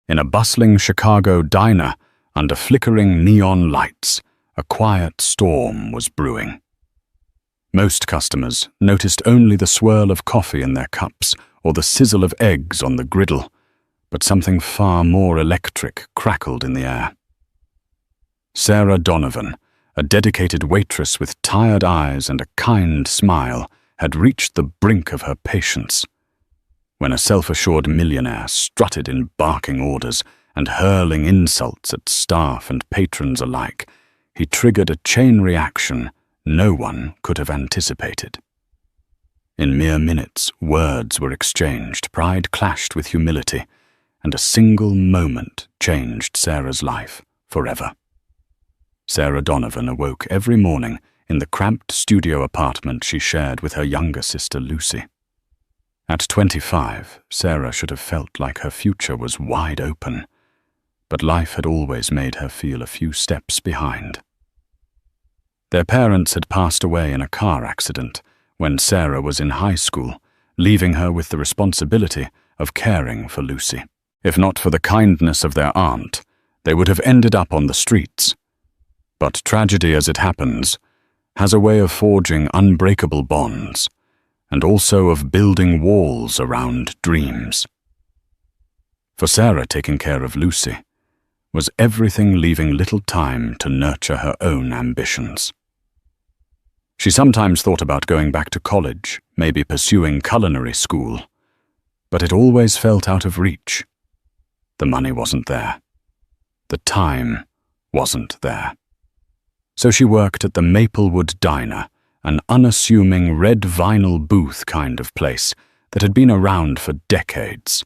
In a bustling Chicago diner, under flickering neon lights, a quiet storm was brewing. Most customers noticed only the swirl of coffee in their cups or the sizzle of eggs on the griddle, but something far more electric crackled in the air. Sarah Donovan, a dedicated waitress with tired eyes and a kind smile, had reached the brink of her patience. When a self-assured millionaire strutted in barking orders and hurling insults at staff and patrons alike, he triggered a chain reaction no one could have anticipated. In mere minutes, words were exchanged, pride clashed with humility, and a single moment changed Sarah's life forever. Sarah Donovan awoke every morning in the cramped studio apartment she shared with her younger sister Lucy. At 25, Sarah should have felt like her future was wide open, but life had always made her feel a few steps behind. Their parents had passed away in a car accident when Sarah was in high school, leaving her with the responsibility of caring for Lucy. If not for the kindness of their aunt, they would have ended up on the streets. But tragedy, as it happens, has a way of forging unbreakable bonds, and also of building walls around dreams. For Sarah, taking care of Lucy was everything leaving little time to nurture her own ambitions. She sometimes thought about going back to college, maybe pursuing culinary school, but it always felt out of reach. The money wasn't there. The time wasn't there. So she worked at the Maplewood Diner, an unassuming red vinyl booth kind of place that had been around for decades.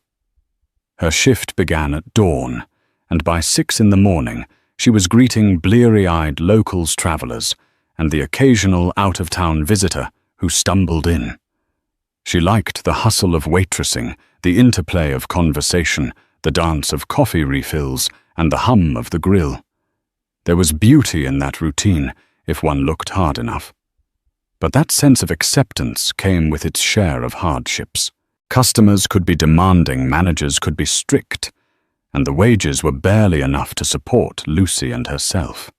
Her shift began at dawn, and by 6 in the morning she was greeting bleary-eyed locals travelers and the occasional out-of-town visitor who stumbled in. She liked the hustle of waitressing, the interplay of conversation, the dance of coffee refills, and the hum of the grill. There was beauty in that routine if one looked hard enough. But that sense of acceptance came with its share of hardships. Customers could be demanding, managers could be strict, and the wages were barely enough to support Lucy and herself.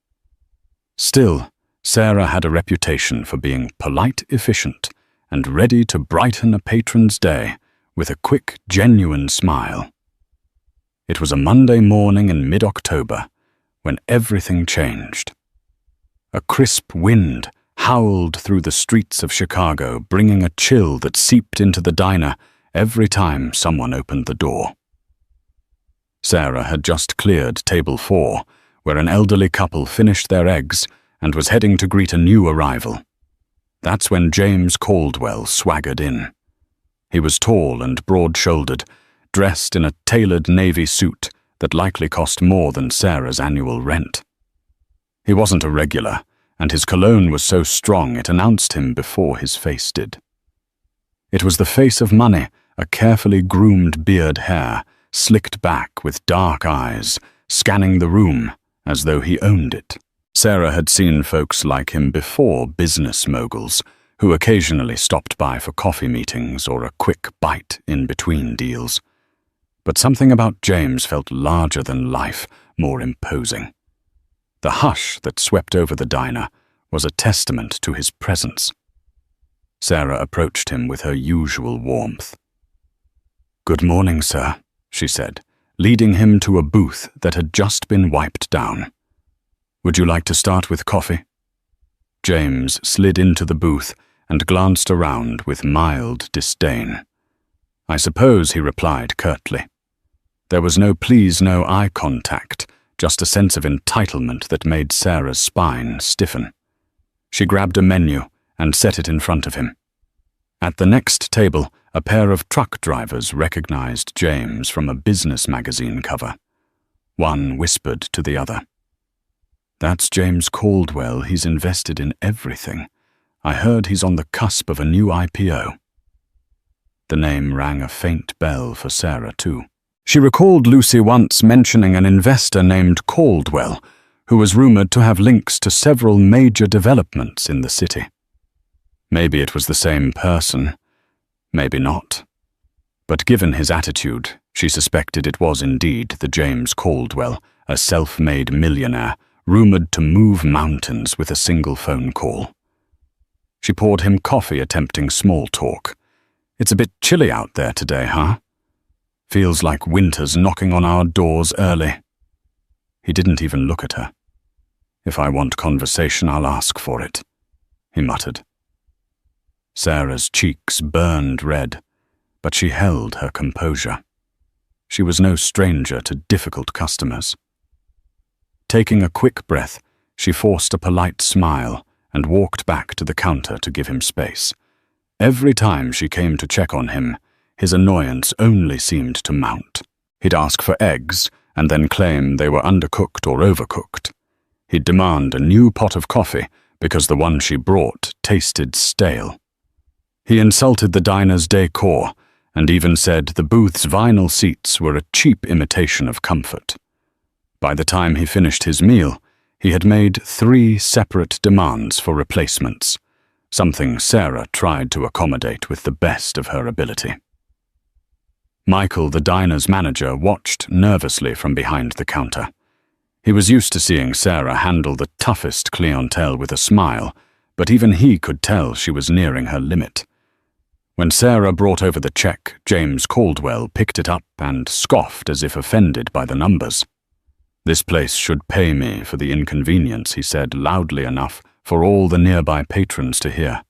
Still, Sarah had a reputation for being polite, efficient, and ready to brighten a patron's day with a quick, genuine smile. It was a Monday morning in mid-October when everything changed. A crisp wind howled through the streets of Chicago, bringing a chill that seeped into the diner every time someone opened the door. Sarah had just cleared table 4, where an elderly couple finished their eggs and was heading to greet a new arrival. That's when James Caldwell swaggered in. He was tall and broad-shouldered, dressed in a tailored navy suit that likely cost more than Sarah's annual rent. He wasn't a regular, and his cologne was so strong it announced him before his face did. It was the face of money, a carefully groomed beard hair, slicked back with dark eyes, scanning the room as though he owned it. Sarah had seen folks like him before, business moguls, who occasionally stopped by for coffee meetings or a quick bite in between deals. But something about James felt larger than life, more imposing. The hush that swept over the diner was a testament to his presence. Sarah approached him with her usual warmth. "Good morning, sir," she said, leading him to a booth that had just been wiped down. "Would you like to start with coffee?" James slid into the booth and glanced around with mild disdain. "I suppose," he replied curtly. There was no please, no eye contact, just a sense of entitlement that made Sarah's spine stiffen. She grabbed a menu and set it in front of him. At the next table, a pair of truck drivers recognized James from a business magazine cover. One whispered to the other, "That's James Caldwell. He's invested in everything. I heard he's on the cusp of a new IPO." The name rang a faint bell for Sarah, too. She recalled Lucy once mentioning an investor named Caldwell, who was rumored to have links to several major developments in the city. Maybe it was the same person, maybe not. But given his attitude, She suspected it was indeed the James Caldwell, a self-made millionaire, rumored to move mountains with a single phone call. She poured him coffee, attempting small talk. "It's a bit chilly out there today, huh? Feels like winter's knocking on our doors early." He didn't even look at her. "If I want conversation, I'll ask for it," he muttered. Sarah's cheeks burned red, but she held her composure. She was no stranger to difficult customers. Taking a quick breath, she forced a polite smile and walked back to the counter to give him space. Every time she came to check on him, his annoyance only seemed to mount. He'd ask for eggs and then claim they were undercooked or overcooked. He'd demand a new pot of coffee because the one she brought tasted stale. He insulted the diner's decor and even said the booth's vinyl seats were a cheap imitation of comfort. By the time he finished his meal, he had made 3 separate demands for replacements, something Sarah tried to accommodate with the best of her ability. Michael, the diner's manager, watched nervously from behind the counter. He was used to seeing Sarah handle the toughest clientele with a smile, but even he could tell she was nearing her limit. When Sarah brought over the check, James Caldwell picked it up and scoffed as if offended by the numbers. "This place should pay me for the inconvenience," he said loudly enough for all the nearby patrons to hear.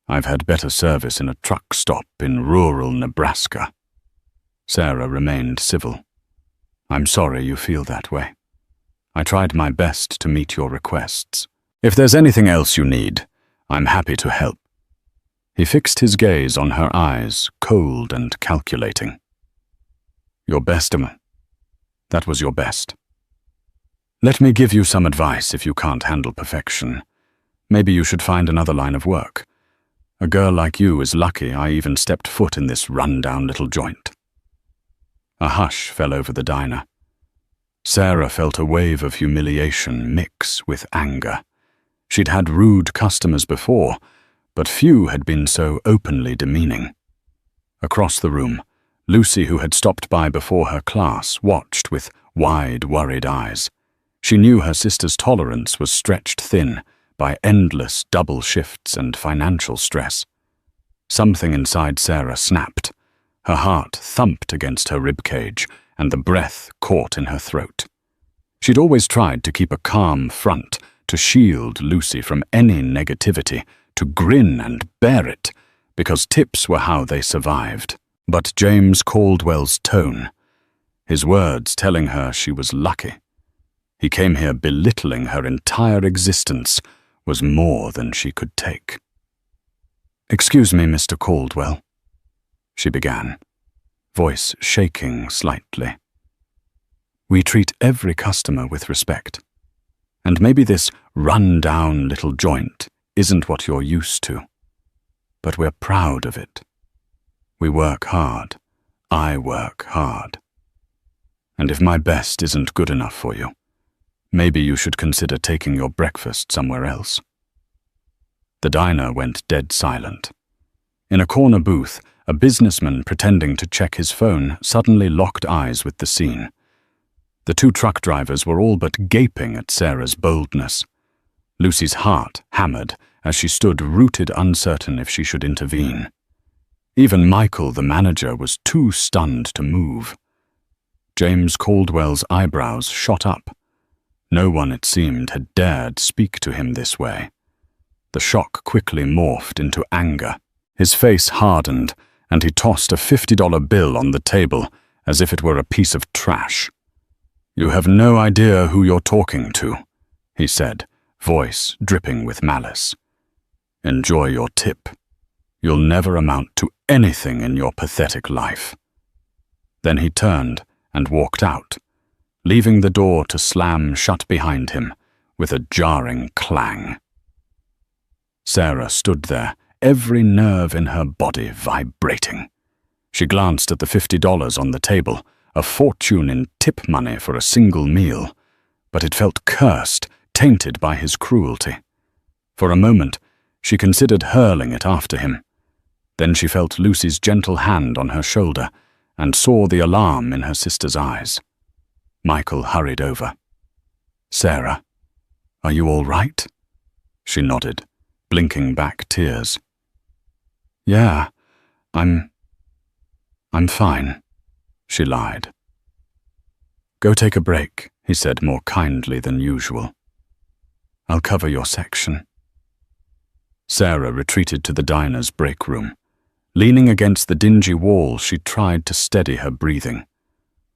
"I've had better service in a truck stop in rural Nebraska." Sarah remained civil. "I'm sorry you feel that way. I tried my best to meet your requests. If there's anything else you need, I'm happy to help." He fixed his gaze on her eyes, cold and calculating. "Your best, that was your best. Let me give you some advice if you can't handle perfection. Maybe you should find another line of work. A girl like you is lucky I even stepped foot in this run-down little joint." A hush fell over the diner. Sarah felt a wave of humiliation mix with anger. She'd had rude customers before, but few had been so openly demeaning. Across the room, Lucy, who had stopped by before her class, watched with wide, worried eyes. She knew her sister's tolerance was stretched thin by endless double shifts and financial stress. Something inside Sarah snapped. Her heart thumped against her ribcage, and the breath caught in her throat. She'd always tried to keep a calm front, to shield Lucy from any negativity, to grin and bear it, because tips were how they survived. But James Caldwell's tone, his words telling her she was lucky, he came here belittling her entire existence, was more than she could take. "Excuse me, Mr. Caldwell," she began, voice shaking slightly. "We treat every customer with respect, and maybe this run-down little joint isn't what you're used to, but we're proud of it. We work hard. I work hard. And if my best isn't good enough for you, maybe you should consider taking your breakfast somewhere else." The diner went dead silent. In a corner booth, a businessman pretending to check his phone suddenly locked eyes with the scene. The 2 truck drivers were all but gaping at Sarah's boldness. Lucy's heart hammered as she stood rooted, uncertain if she should intervene. Even Michael, the manager, was too stunned to move. James Caldwell's eyebrows shot up. No one, it seemed, had dared speak to him this way. The shock quickly morphed into anger. His face hardened, and he tossed a $50 bill on the table as if it were a piece of trash. "You have no idea who you're talking to," he said, voice dripping with malice. "Enjoy your tip. You'll never amount to anything in your pathetic life." Then he turned and walked out, leaving the door to slam shut behind him with a jarring clang. Sarah stood there, every nerve in her body vibrating. She glanced at the $50 on the table, a fortune in tip money for a single meal, but it felt cursed, tainted by his cruelty. For a moment, she considered hurling it after him. Then she felt Lucy's gentle hand on her shoulder, and saw the alarm in her sister's eyes. Michael hurried over. "Sarah, are you all right?" She nodded, blinking back tears. "Yeah, I'm fine," she lied. "Go take a break," he said more kindly than usual. "I'll cover your section." Sarah retreated to the diner's break room. Leaning against the dingy wall, she tried to steady her breathing.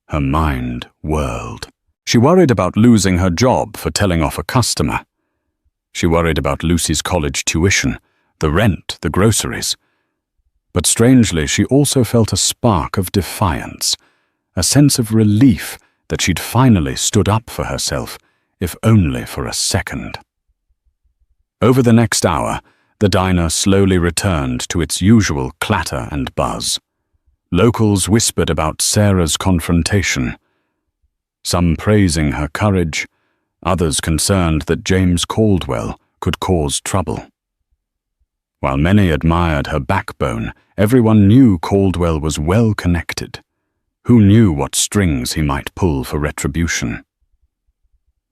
Her mind whirled. She worried about losing her job for telling off a customer. She worried about Lucy's college tuition, the rent, the groceries. But strangely, she also felt a spark of defiance, a sense of relief that she'd finally stood up for herself, if only for a second. Over the next hour, the diner slowly returned to its usual clatter and buzz. Locals whispered about Sarah's confrontation, some praising her courage, others concerned that James Caldwell could cause trouble. While many admired her backbone, everyone knew Caldwell was well connected. Who knew what strings he might pull for retribution?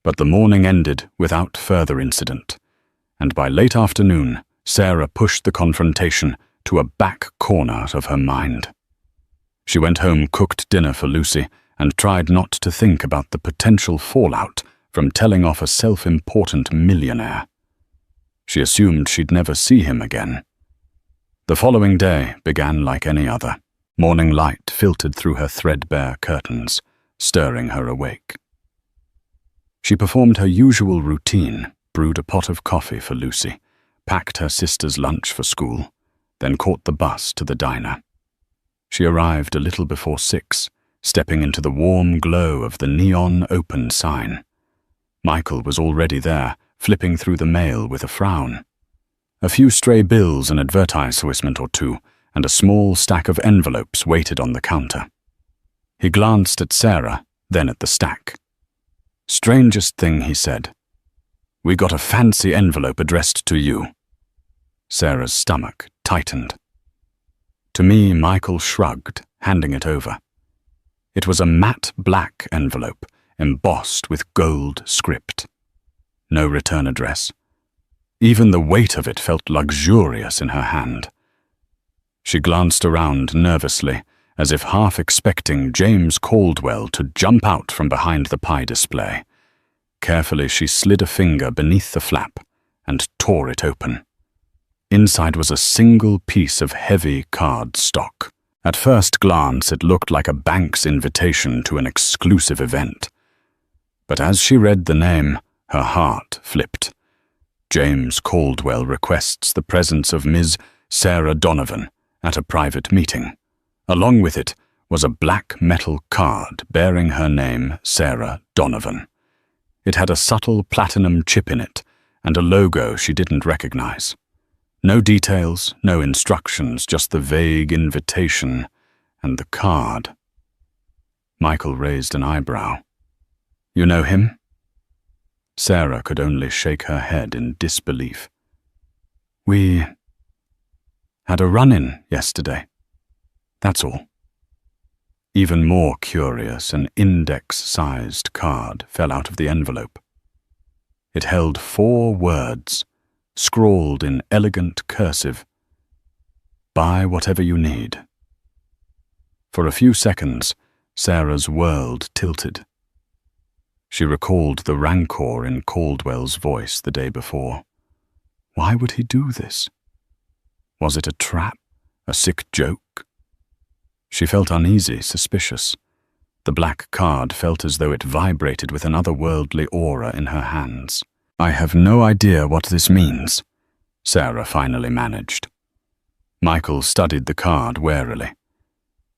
But the morning ended without further incident, and by late afternoon, Sarah pushed the confrontation to a back corner of her mind. She went home, cooked dinner for Lucy, and tried not to think about the potential fallout from telling off a self-important millionaire. She assumed she'd never see him again. The following day began like any other. Morning light filtered through her threadbare curtains, stirring her awake. She performed her usual routine, brewed a pot of coffee for Lucy, packed her sister's lunch for school, then caught the bus to the diner. She arrived a little before 6, stepping into the warm glow of the neon open sign. Michael was already there, flipping through the mail with a frown. A few stray bills, an advertisement or two, and a small stack of envelopes waited on the counter. He glanced at Sarah, then at the stack. "Strangest thing," he said. "We got a fancy envelope addressed to you." Sarah's stomach tightened. To me, Michael shrugged, handing it over. It was a matte black envelope, embossed with gold script. No return address. Even the weight of it felt luxurious in her hand. She glanced around nervously, as if half expecting James Caldwell to jump out from behind the pie display. Carefully, she slid a finger beneath the flap and tore it open. Inside was a single piece of heavy card stock. At first glance, it looked like a bank's invitation to an exclusive event. But as she read the name, her heart flipped. James Caldwell requests the presence of Ms. Sarah Donovan at a private meeting. Along with it was a black metal card bearing her name, Sarah Donovan. It had a subtle platinum chip in it and a logo she didn't recognize. No details, no instructions, just the vague invitation and the card. Michael raised an eyebrow. "You know him?" Sarah could only shake her head in disbelief. "We had a run-in yesterday. That's all." Even more curious, an index-sized card fell out of the envelope. It held 4 words, scrawled in elegant cursive. "Buy whatever you need." For a few seconds, Sarah's world tilted. She recalled the rancor in Caldwell's voice the day before. Why would he do this? Was it a trap, a sick joke? She felt uneasy, suspicious. The black card felt as though it vibrated with an otherworldly aura in her hands. "I have no idea what this means," Sarah finally managed. Michael studied the card warily.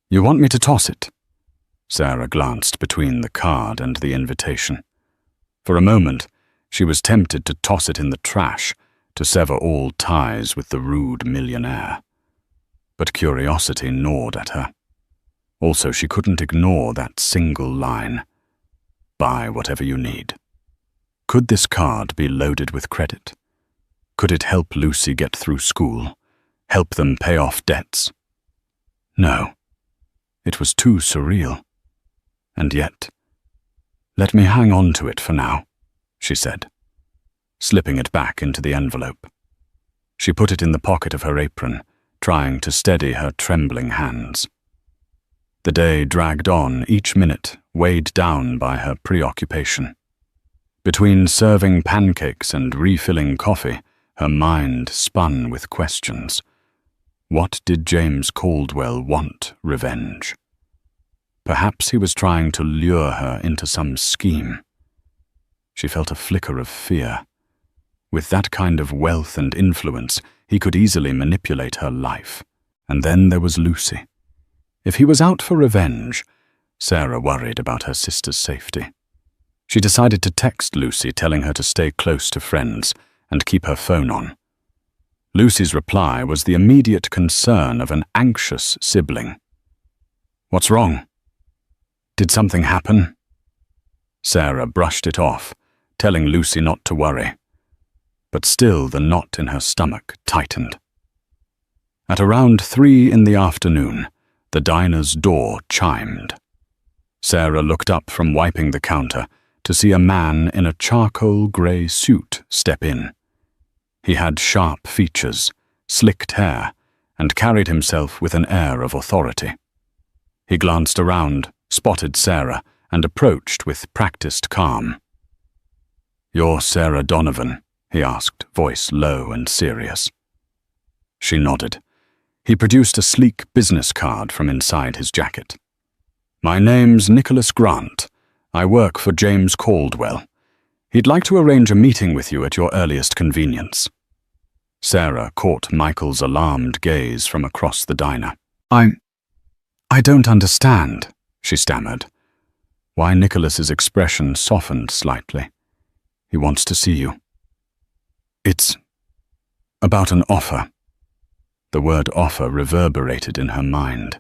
"You want me to toss it?" Sarah glanced between the card and the invitation. For a moment, she was tempted to toss it in the trash, to sever all ties with the rude millionaire. But curiosity gnawed at her. Also, she couldn't ignore that single line. "Buy whatever you need." Could this card be loaded with credit? Could it help Lucy get through school? Help them pay off debts? No. It was too surreal. And yet, "Let me hang on to it for now," she said, slipping it back into the envelope. She put it in the pocket of her apron, trying to steady her trembling hands. The day dragged on, each minute weighed down by her preoccupation. Between serving pancakes and refilling coffee, her mind spun with questions. What did James Caldwell want revenge? Perhaps he was trying to lure her into some scheme. She felt a flicker of fear. With that kind of wealth and influence, he could easily manipulate her life. And then there was Lucy. If he was out for revenge, Sarah worried about her sister's safety. She decided to text Lucy, telling her to stay close to friends and keep her phone on. Lucy's reply was the immediate concern of an anxious sibling. "What's wrong? Did something happen?" Sarah brushed it off, telling Lucy not to worry. But still the knot in her stomach tightened. At around 3 in the afternoon, the diner's door chimed. Sarah looked up from wiping the counter to see a man in a charcoal grey suit step in. He had sharp features, slicked hair, and carried himself with an air of authority. He glanced around, spotted Sarah, and approached with practiced calm. "You're Sarah Donovan?" he asked, voice low and serious. She nodded. He produced a sleek business card from inside his jacket. "My name's Nicholas Grant. I work for James Caldwell. He'd like to arrange a meeting with you at your earliest convenience." Sarah caught Michael's alarmed gaze from across the diner. I don't understand," she stammered. Why Nicholas's expression softened slightly. "He wants to see you." "It's about an offer." The word offer reverberated in her mind.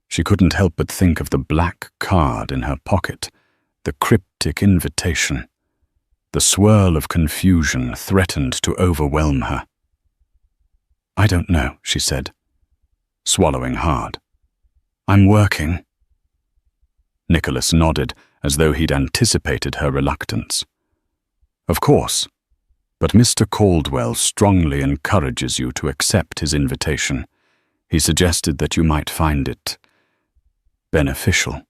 She couldn't help but think of the black card in her pocket, the cryptic invitation. The swirl of confusion threatened to overwhelm her. "I don't know," she said, swallowing hard. "I'm working." Nicholas nodded, as though he'd anticipated her reluctance. "Of course, but Mr. Caldwell strongly encourages you to accept his invitation. He suggested that you might find it beneficial."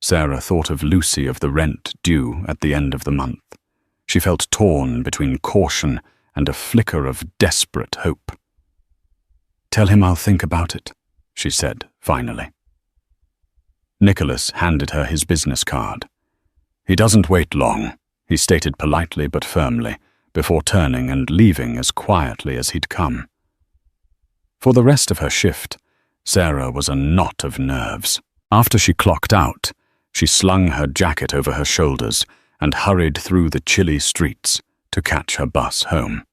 Sarah thought of Lucy, of the rent due at the end of the month. She felt torn between caution and a flicker of desperate hope. "Tell him I'll think about it," she said, finally. Nicholas handed her his business card. "He doesn't wait long," he stated politely but firmly, before turning and leaving as quietly as he'd come. For the rest of her shift, Sarah was a knot of nerves. After she clocked out, she slung her jacket over her shoulders and hurried through the chilly streets to catch her bus home.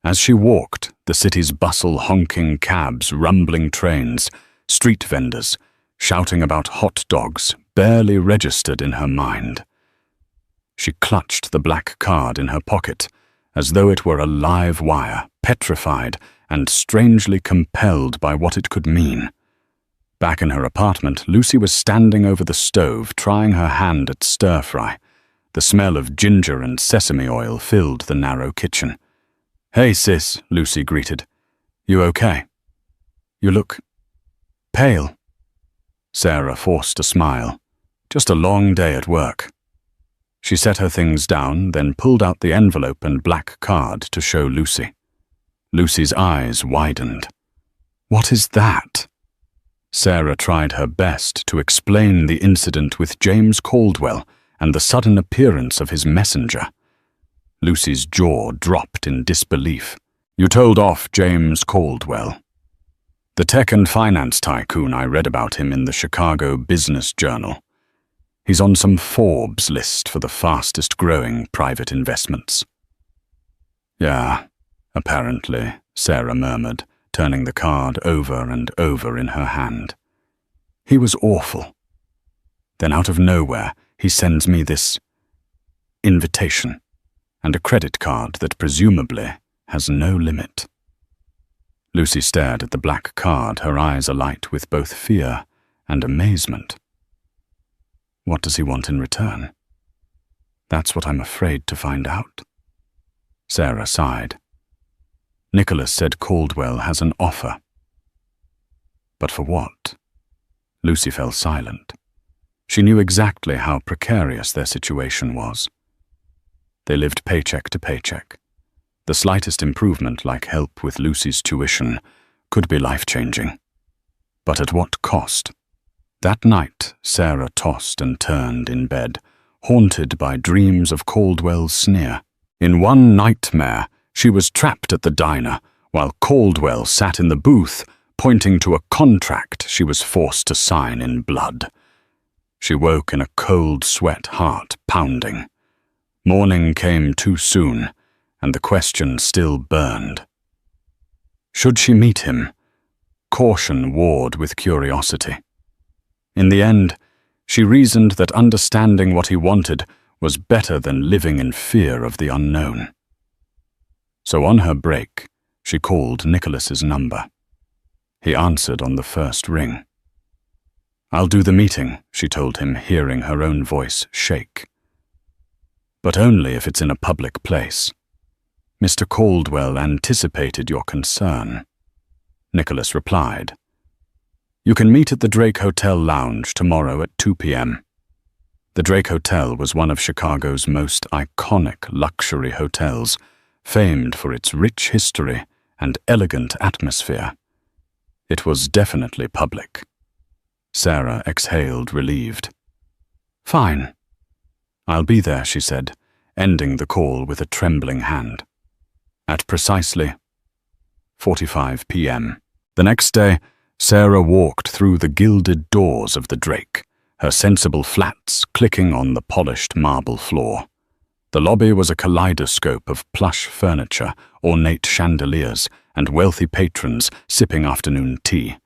As she walked, the city's bustle, honking cabs, rumbling trains, street vendors, shouting about hot dogs, barely registered in her mind. She clutched the black card in her pocket, as though it were a live wire, petrified and strangely compelled by what it could mean. Back in her apartment, Lucy was standing over the stove, trying her hand at stir-fry. The smell of ginger and sesame oil filled the narrow kitchen. "Hey, sis," Lucy greeted. "You okay? You look pale." Sarah forced a smile. "Just a long day at work." She set her things down, then pulled out the envelope and black card to show Lucy. Lucy's eyes widened. "What is that?" Sarah tried her best to explain the incident with James Caldwell and the sudden appearance of his messenger. Lucy's jaw dropped in disbelief. "You told off James Caldwell." "The tech and finance tycoon. I read about him in the Chicago Business Journal. He's on some Forbes list for the fastest-growing private investments." "Yeah, apparently," Sarah murmured, turning the card over and over in her hand. "He was awful. Then out of nowhere, he sends me this invitation and a credit card that presumably has no limit." Lucy stared at the black card, her eyes alight with both fear and amazement. What does he want in return? That's what I'm afraid to find out. Sarah sighed. Nicholas said Caldwell has an offer. But for what? Lucy fell silent. She knew exactly how precarious their situation was. They lived paycheck to paycheck. The slightest improvement, like help with Lucy's tuition, could be life-changing. But at what cost? That night, Sarah tossed and turned in bed, haunted by dreams of Caldwell's sneer. In one nightmare, she was trapped at the diner, while Caldwell sat in the booth, pointing to a contract she was forced to sign in blood. She woke in a cold sweat, heart pounding. Morning came too soon, and the question still burned. Should she meet him? Caution warred with curiosity. In the end, she reasoned that understanding what he wanted was better than living in fear of the unknown. So on her break, she called Nicholas's number. He answered on the first ring. "I'll do the meeting," she told him, hearing her own voice shake. "But only if it's in a public place. Mr. Caldwell anticipated your concern." Nicholas replied, "You can meet at the Drake Hotel Lounge tomorrow at 2 p.m. The Drake Hotel was one of Chicago's most iconic luxury hotels, famed for its rich history and elegant atmosphere. It was definitely public. Sarah exhaled, relieved. "Fine. I'll be there," she said, ending the call with a trembling hand. At precisely 4:45 p.m. The next day, Sarah walked through the gilded doors of the Drake, her sensible flats clicking on the polished marble floor. The lobby was a kaleidoscope of plush furniture, ornate chandeliers, and wealthy patrons sipping afternoon tea.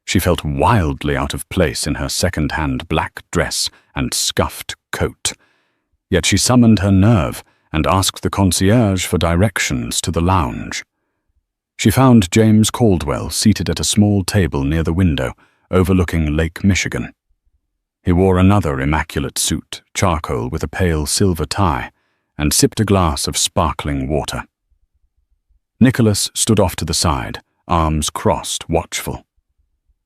She felt wildly out of place in her second-hand black dress and scuffed coat. Yet she summoned her nerve and asked the concierge for directions to the lounge. She found James Caldwell seated at a small table near the window, overlooking Lake Michigan. He wore another immaculate suit, charcoal with a pale silver tie, and sipped a glass of sparkling water. Nicholas stood off to the side, arms crossed, watchful.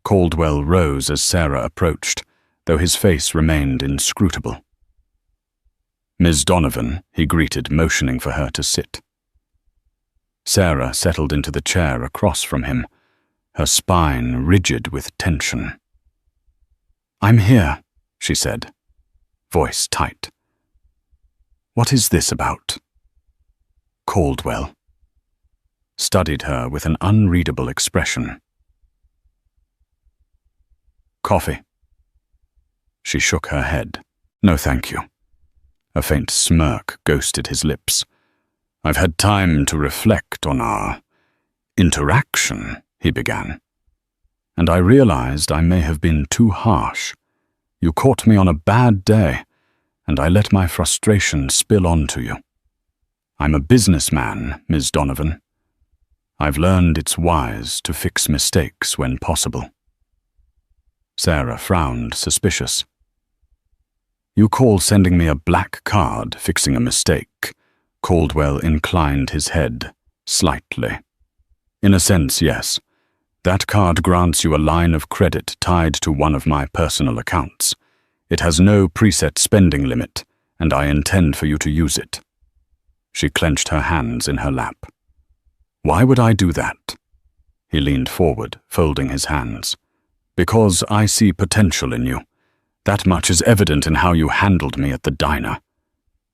Caldwell rose as Sarah approached, though his face remained inscrutable. "Ms. Donovan," he greeted, motioning for her to sit. Sarah settled into the chair across from him, her spine rigid with tension. "I'm here," she said, voice tight. "What is this about?" Caldwell studied her with an unreadable expression. "Coffee." She shook her head. "No, thank you." A faint smirk ghosted his lips. "I've had time to reflect on our interaction," he began. "And I realized I may have been too harsh. You caught me on a bad day, and I let my frustration spill onto you. I'm a businessman, Ms. Donovan. I've learned it's wise to fix mistakes when possible." Sarah frowned, suspicious. "You call sending me a black card fixing a mistake?" Caldwell inclined his head slightly. "In a sense, yes. That card grants you a line of credit tied to one of my personal accounts. It has no preset spending limit, and I intend for you to use it." She clenched her hands in her lap. "Why would I do that?" He leaned forward, folding his hands. "Because I see potential in you. That much is evident in how you handled me at the diner."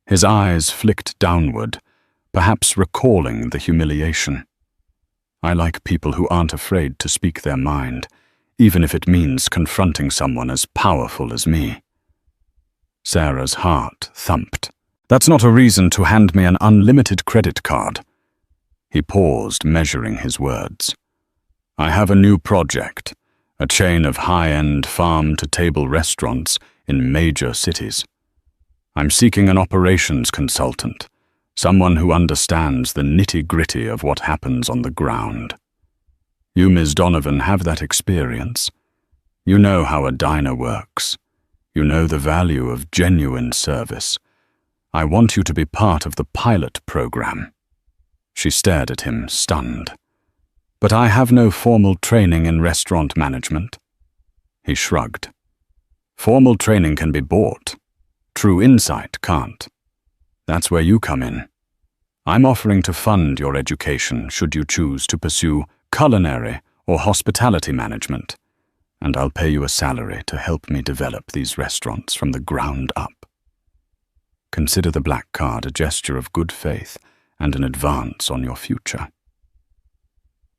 His eyes flicked downward, perhaps recalling the humiliation. "I like people who aren't afraid to speak their mind, even if it means confronting someone as powerful as me." Sarah's heart thumped. "That's not a reason to hand me an unlimited credit card." He paused, measuring his words. "I have a new project, a chain of high-end farm-to-table restaurants in major cities. I'm seeking an operations consultant, someone who understands the nitty-gritty of what happens on the ground." You, Ms. Donovan, have that experience. You know how a diner works. You know the value of genuine service. I want you to be part of the pilot program." She stared at him, stunned. "But I have no formal training in restaurant management." He shrugged. "Formal training can be bought. True insight can't. That's where you come in. I'm offering to fund your education should you choose to pursue culinary or hospitality management, and I'll pay you a salary to help me develop these restaurants from the ground up. Consider the black card a gesture of good faith and an advance on your future."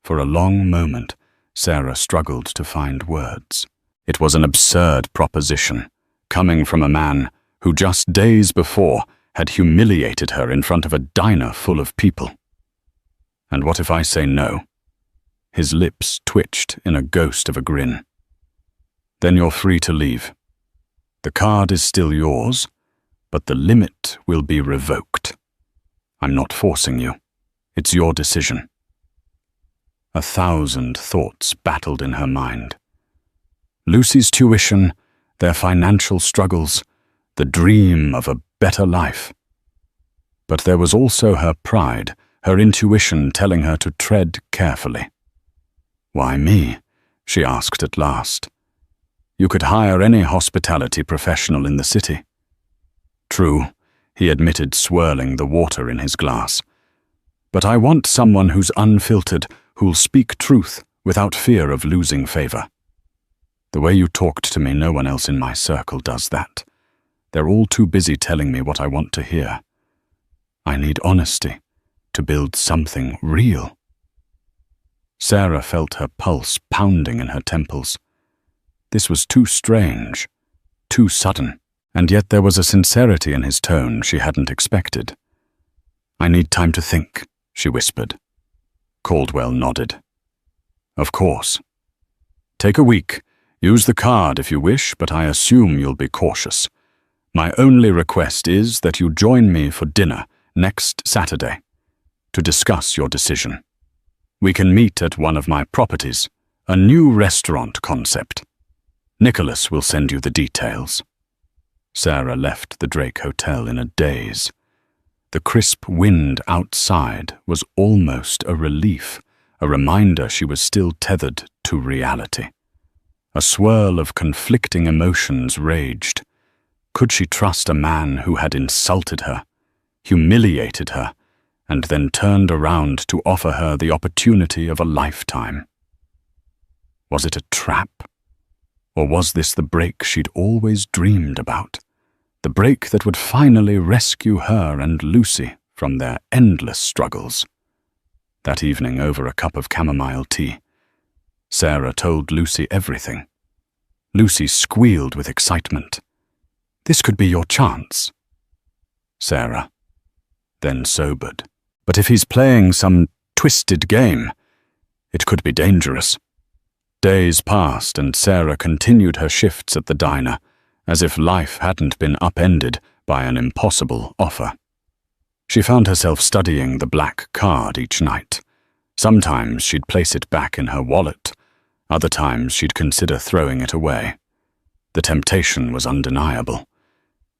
For a long moment, Sarah struggled to find words. It was an absurd proposition, coming from a man who just days before had humiliated her in front of a diner full of people. "And what if I say no?" His lips twitched in a ghost of a grin. "Then you're free to leave. The card is still yours, but the limit will be revoked. I'm not forcing you. It's your decision." 1,000 thoughts battled in her mind. Lucy's tuition, their financial struggles, the dream of a better life. But there was also her pride, her intuition telling her to tread carefully. "Why me?" she asked at last. "You could hire any hospitality professional in the city." "True," he admitted, swirling the water in his glass. "But I want someone who's unfiltered, who'll speak truth without fear of losing favor. The way you talked to me, no one else in my circle does that. They're all too busy telling me what I want to hear. I need honesty to build something real." Sarah felt her pulse pounding in her temples. This was too strange, too sudden, and yet there was a sincerity in his tone she hadn't expected. "I need time to think," she whispered. Caldwell nodded. "Of course. Take a week. Use the card if you wish, but I assume you'll be cautious. My only request is that you join me for dinner next Saturday to discuss your decision. We can meet at one of my properties, a new restaurant concept. Nicholas will send you the details." Sarah left the Drake Hotel in a daze. The crisp wind outside was almost a relief, a reminder she was still tethered to reality. A swirl of conflicting emotions raged. Could she trust a man who had insulted her, humiliated her, and then turned around to offer her the opportunity of a lifetime? Was it a trap? Or was this the break she'd always dreamed about? The break that would finally rescue her and Lucy from their endless struggles. That evening, over a cup of chamomile tea, Sarah told Lucy everything. Lucy squealed with excitement. "This could be your chance." Sarah then sobered. "But if he's playing some twisted game, it could be dangerous." Days passed and Sarah continued her shifts at the diner, as if life hadn't been upended by an impossible offer. She found herself studying the black card each night. Sometimes she'd place it back in her wallet. Other times she'd consider throwing it away. The temptation was undeniable.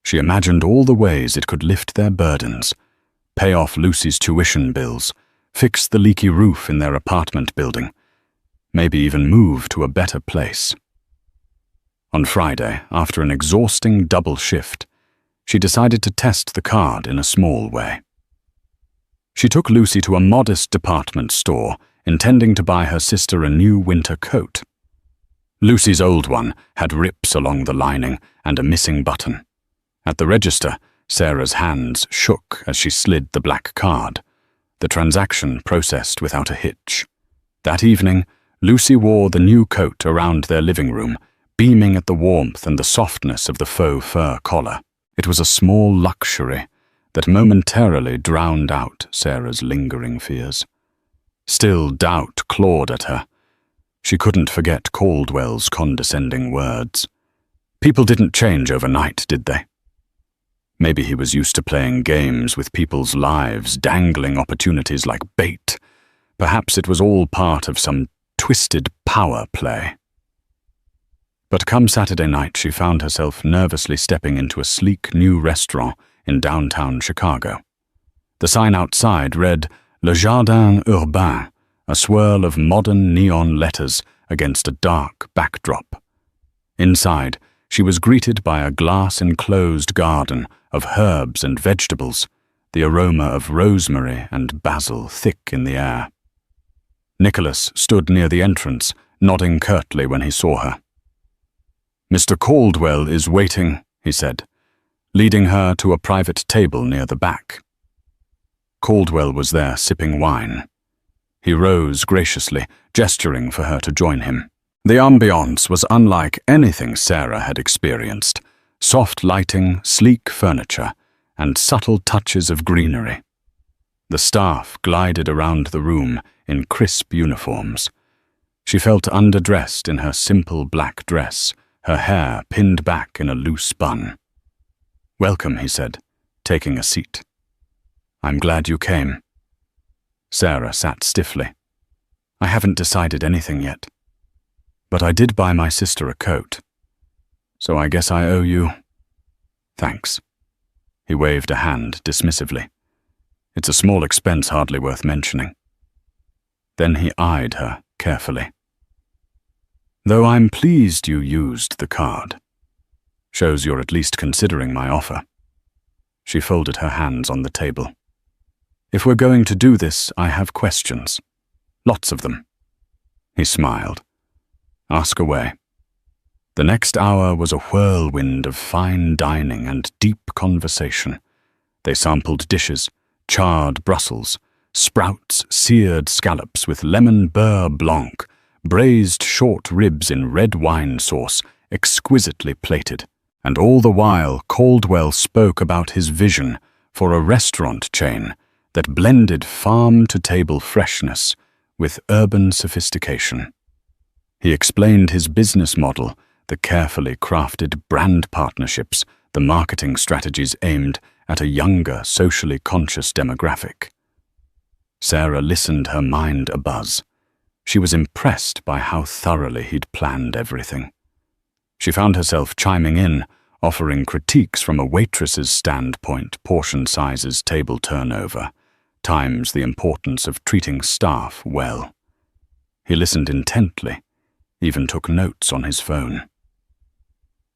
She imagined all the ways it could lift their burdens, pay off Lucy's tuition bills, fix the leaky roof in their apartment building, maybe even move to a better place. On Friday, after an exhausting double shift, she decided to test the card in a small way. She took Lucy to a modest department store, intending to buy her sister a new winter coat. Lucy's old one had rips along the lining and a missing button. At the register, Sarah's hands shook as she slid the black card. The transaction processed without a hitch. That evening, Lucy wore the new coat around their living room, beaming at the warmth and the softness of the faux fur collar. It was a small luxury that momentarily drowned out Sarah's lingering fears. Still, doubt clawed at her. She couldn't forget Caldwell's condescending words. People didn't change overnight, did they? Maybe he was used to playing games with people's lives, dangling opportunities like bait. Perhaps it was all part of some twisted power play. But come Saturday night, she found herself nervously stepping into a sleek new restaurant in downtown Chicago. The sign outside read Le Jardin Urbain, a swirl of modern neon letters against a dark backdrop. Inside, she was greeted by a glass-enclosed garden of herbs and vegetables, the aroma of rosemary and basil thick in the air. Nicholas stood near the entrance, nodding curtly when he saw her. "Mr. Caldwell is waiting," he said, leading her to a private table near the back. Caldwell was there sipping wine. He rose graciously, gesturing for her to join him. The ambiance was unlike anything Sarah had experienced: soft lighting, sleek furniture, and subtle touches of greenery. The staff glided around the room in crisp uniforms. She felt underdressed in her simple black dress, her hair pinned back in a loose bun. "Welcome," he said, taking a seat. "I'm glad you came." Sarah sat stiffly. "I haven't decided anything yet. But I did buy my sister a coat. So I guess I owe you—" "Thanks." He waved a hand dismissively. "It's a small expense hardly worth mentioning." Then he eyed her carefully. "Though I'm pleased you used the card. Shows you're at least considering my offer." She folded her hands on the table. "If we're going to do this, I have questions. Lots of them." He smiled. "Ask away." The next hour was a whirlwind of fine dining and deep conversation. They sampled dishes, charred Brussels, sprouts, seared scallops with lemon beurre blanc, braised short ribs in red wine sauce, exquisitely plated. And all the while, Caldwell spoke about his vision for a restaurant chain that blended farm-to-table freshness with urban sophistication. He explained his business model, the carefully crafted brand partnerships, the marketing strategies aimed at a younger, socially conscious demographic. Sarah listened, her mind abuzz. She was impressed by how thoroughly he'd planned everything. She found herself chiming in, offering critiques from a waitress's standpoint: portion sizes, table turnover, times the importance of treating staff well. He listened intently, even took notes on his phone.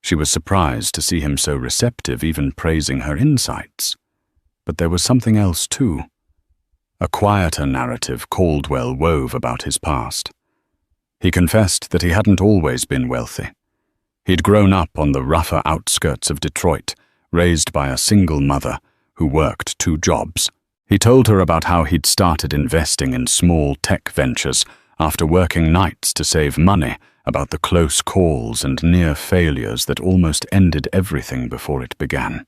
She was surprised to see him so receptive, even praising her insights. But there was something else too. A quieter narrative Caldwell wove about his past. He confessed that he hadn't always been wealthy. He'd grown up on the rougher outskirts of Detroit, raised by a single mother who worked 2 jobs. He told her about how he'd started investing in small tech ventures after working nights to save money, about the close calls and near failures that almost ended everything before it began.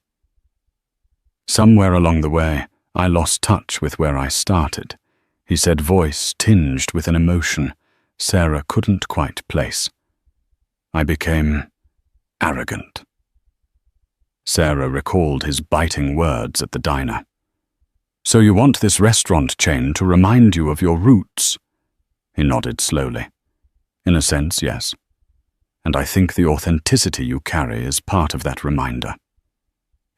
"Somewhere along the way, I lost touch with where I started," he said, voice tinged with an emotion Sarah couldn't quite place. "I became arrogant." Sarah recalled his biting words at the diner. "So you want this restaurant chain to remind you of your roots?" He nodded slowly. "In a sense, yes. And I think the authenticity you carry is part of that reminder."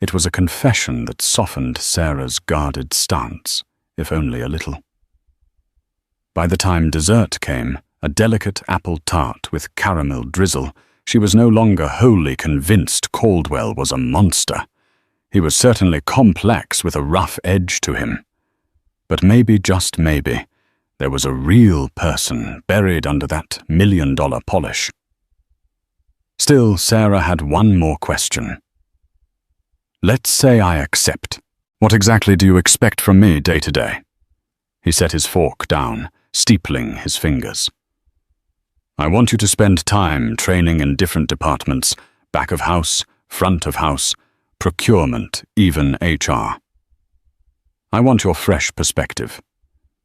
It was a confession that softened Sarah's guarded stance, if only a little. By the time dessert came, a delicate apple tart with caramel drizzle, she was no longer wholly convinced Caldwell was a monster. He was certainly complex with a rough edge to him. But maybe, just maybe, there was a real person buried under that million-dollar polish. Still, Sarah had one more question. "Let's say I accept. What exactly do you expect from me day to day?" He set his fork down, steepling his fingers. "I want you to spend time training in different departments: back of house, front of house, procurement, even HR. I want your fresh perspective.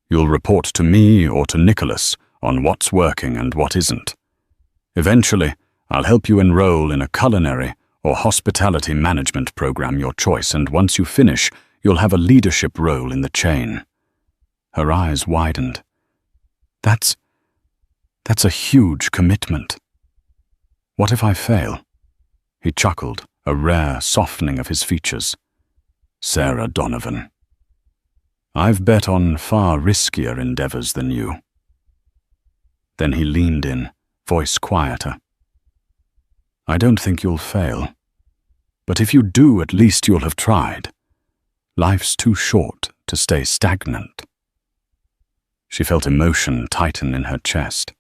You'll report to me or to Nicholas on what's working and what isn't. Eventually, I'll help you enroll in a culinary or hospitality management program, your choice, and once you finish, you'll have a leadership role in the chain." Her eyes widened. That's a huge commitment. What if I fail? He chuckled, a rare softening of his features. Sarah Donovan. I've bet on far riskier endeavors than you. Then he leaned in, voice quieter. I don't think you'll fail. But if you do, at least you'll have tried. Life's too short to stay stagnant. She felt emotion tighten in her chest.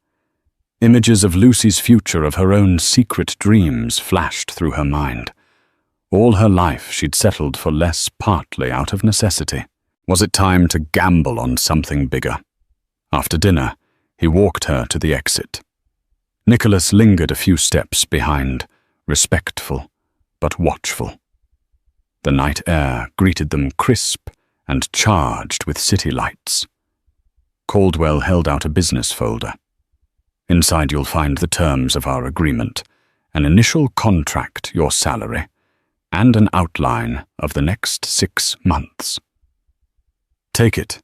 Images of Lucy's future, of her own secret dreams, flashed through her mind. All her life she'd settled for less partly out of necessity. Was it time to gamble on something bigger? After dinner, he walked her to the exit. Nicholas lingered a few steps behind, respectful but watchful. The night air greeted them crisp and charged with city lights. Caldwell held out a business folder. Inside you'll find the terms of our agreement, an initial contract, your salary, and an outline of the next 6 months. Take it.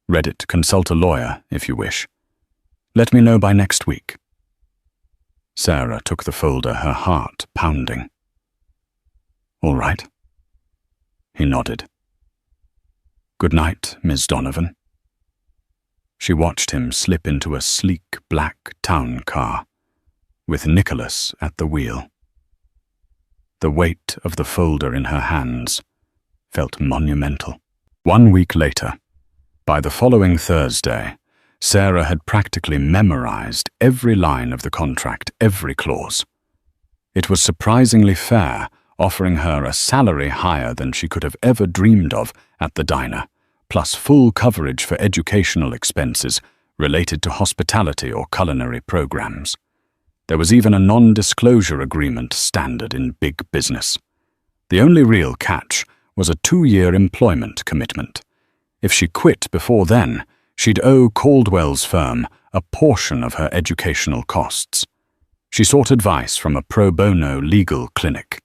Read it, consult a lawyer if you wish. Let me know by next week. Sarah took the folder, her heart pounding. All right. He nodded. Good night, Miss Donovan. She watched him slip into a sleek black town car, with Nicholas at the wheel. The weight of the folder in her hands felt monumental. 1 week later, by the following Thursday, Sarah had practically memorized every line of the contract, every clause. It was surprisingly fair, offering her a salary higher than she could have ever dreamed of at the diner, plus full coverage for educational expenses related to hospitality or culinary programs. There was even a non-disclosure agreement standard in big business. The only real catch was a 2-year employment commitment. If she quit before then, she'd owe Caldwell's firm a portion of her educational costs. She sought advice from a pro bono legal clinic.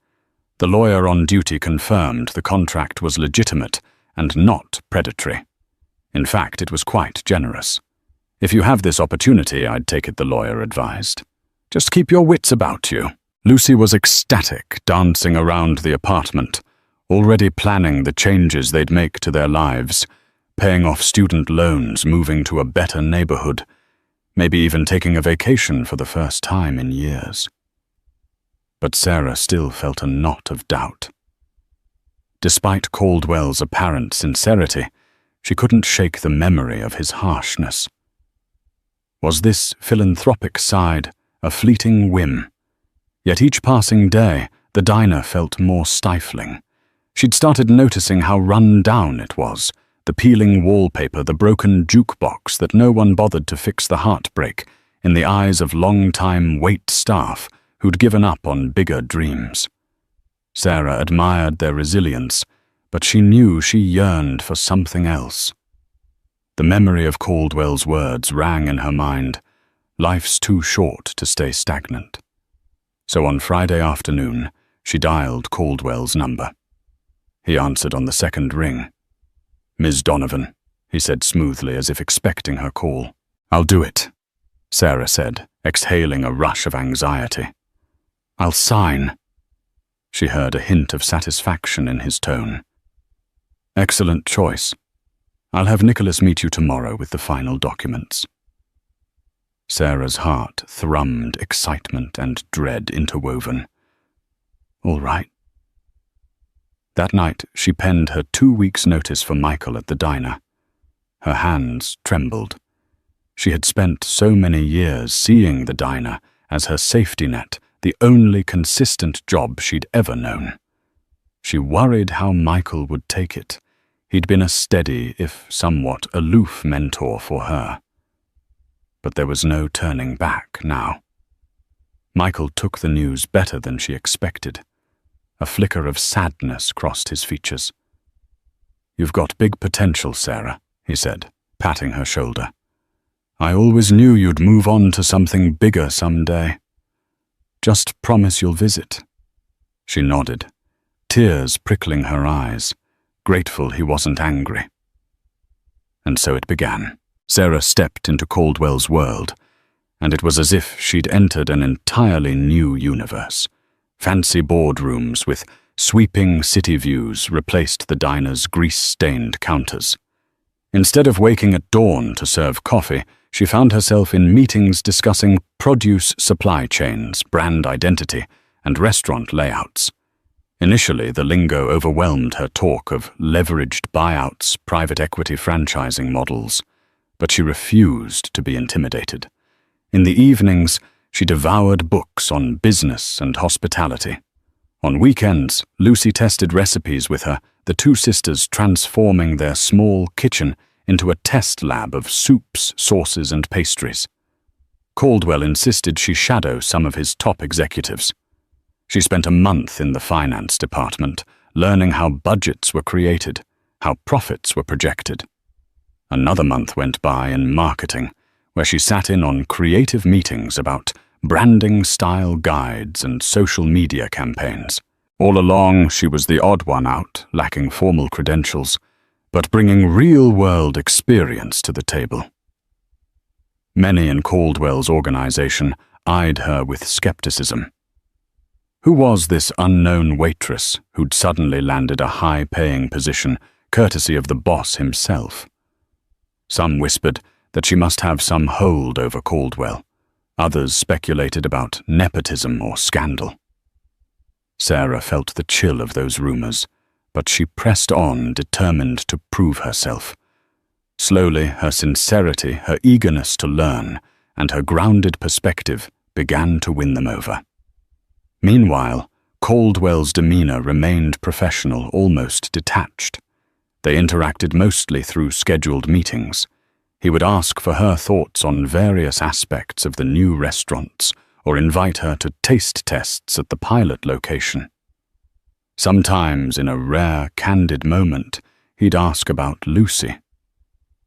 The lawyer on duty confirmed the contract was legitimate and not predatory. In fact, it was quite generous. If you have this opportunity, I'd take it, the lawyer advised. Just keep your wits about you. Lucy was ecstatic, dancing around the apartment, already planning the changes they'd make to their lives, paying off student loans, moving to a better neighborhood, maybe even taking a vacation for the first time in years. But Sarah still felt a knot of doubt. Despite Caldwell's apparent sincerity, she couldn't shake the memory of his harshness. Was this philanthropic side a fleeting whim? Yet each passing day, the diner felt more stifling. She'd started noticing how run down it was, the peeling wallpaper, the broken jukebox that no one bothered to fix the heartbreak in the eyes of long-time wait staff who'd given up on bigger dreams. Sarah admired their resilience, but she knew she yearned for something else. The memory of Caldwell's words rang in her mind. Life's too short to stay stagnant. So on Friday afternoon, she dialed Caldwell's number. He answered on the second ring. Ms. Donovan, he said smoothly, as if expecting her call. I'll do it, Sarah said, exhaling a rush of anxiety. I'll sign. She heard a hint of satisfaction in his tone. Excellent choice. I'll have Nicholas meet you tomorrow with the final documents. Sarah's heart thrummed, excitement and dread interwoven. All right. That night, she penned her 2 weeks' notice for Michael at the diner. Her hands trembled. She had spent so many years seeing the diner as her safety net, the only consistent job she'd ever known. She worried how Michael would take it. He'd been a steady, if somewhat aloof mentor for her. But there was no turning back now. Michael took the news better than she expected. A flicker of sadness crossed his features. You've got big potential, Sarah, he said, patting her shoulder. I always knew you'd move on to something bigger someday. Just promise you'll visit. She nodded, tears prickling her eyes, grateful he wasn't angry. And so it began. Sarah stepped into Caldwell's world, and it was as if she'd entered an entirely new universe. Fancy boardrooms with sweeping city views replaced the diner's grease-stained counters. Instead of waking at dawn to serve coffee, she found herself in meetings discussing produce supply chains, brand identity, and restaurant layouts. Initially, the lingo overwhelmed her talk of leveraged buyouts, private equity franchising models, but she refused to be intimidated. In the evenings, she devoured books on business and hospitality. On weekends, Lucy tested recipes with her, the two sisters transforming their small kitchen into a test lab of soups, sauces, and pastries. Caldwell insisted she shadow some of his top executives. She spent a month in the finance department, learning how budgets were created, how profits were projected. Another month went by in marketing, where she sat in on creative meetings about branding style guides and social media campaigns. All along, she was the odd one out, lacking formal credentials, but bringing real-world experience to the table. Many in Caldwell's organization eyed her with skepticism. Who was this unknown waitress who'd suddenly landed a high-paying position, courtesy of the boss himself? Some whispered that she must have some hold over Caldwell. Others speculated about nepotism or scandal. Sarah felt the chill of those rumors, but she pressed on, determined to prove herself. Slowly, her sincerity, her eagerness to learn, and her grounded perspective began to win them over. Meanwhile, Caldwell's demeanor remained professional, almost detached. They interacted mostly through scheduled meetings. He would ask for her thoughts on various aspects of the new restaurants or invite her to taste tests at the pilot location. Sometimes, in a rare, candid moment, he'd ask about Lucy,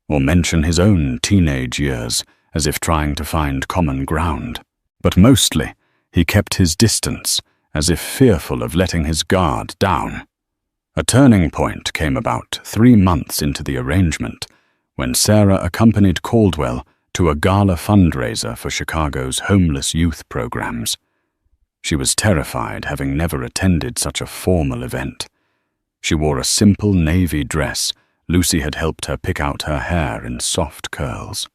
or mention his own teenage years as if trying to find common ground. But mostly, he kept his distance, as if fearful of letting his guard down. A turning point came about 3 months into the arrangement, when Sarah accompanied Caldwell to a gala fundraiser for Chicago's homeless youth programs. She was terrified, having never attended such a formal event. She wore a simple navy dress. Lucy had helped her pick out her hair in soft curls.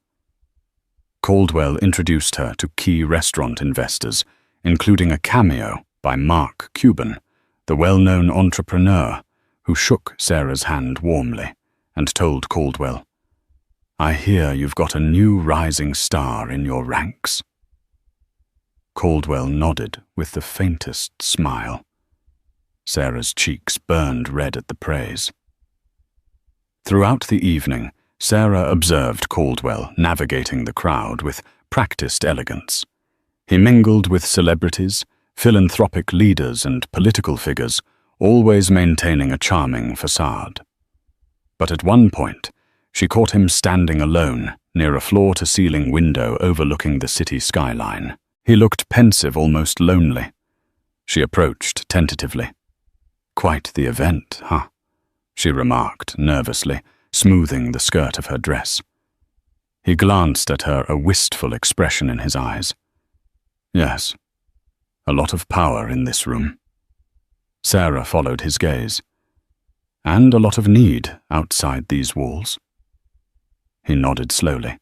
Caldwell introduced her to key restaurant investors, including a cameo by Mark Cuban, the well-known entrepreneur, who shook Sarah's hand warmly and told Caldwell, "I hear you've got a new rising star in your ranks." Caldwell nodded with the faintest smile. Sarah's cheeks burned red at the praise. Throughout the evening, Sarah observed Caldwell navigating the crowd with practiced elegance. He mingled with celebrities, philanthropic leaders, and political figures, always maintaining a charming facade. But at one point, she caught him standing alone near a floor-to-ceiling window overlooking the city skyline. He looked pensive, almost lonely. She approached tentatively. "Quite the event, huh?" she remarked nervously, smoothing the skirt of her dress. He glanced at her, a wistful expression in his eyes. "Yes, a lot of power in this room." Sarah followed his gaze. "And a lot of need outside these walls." He nodded slowly.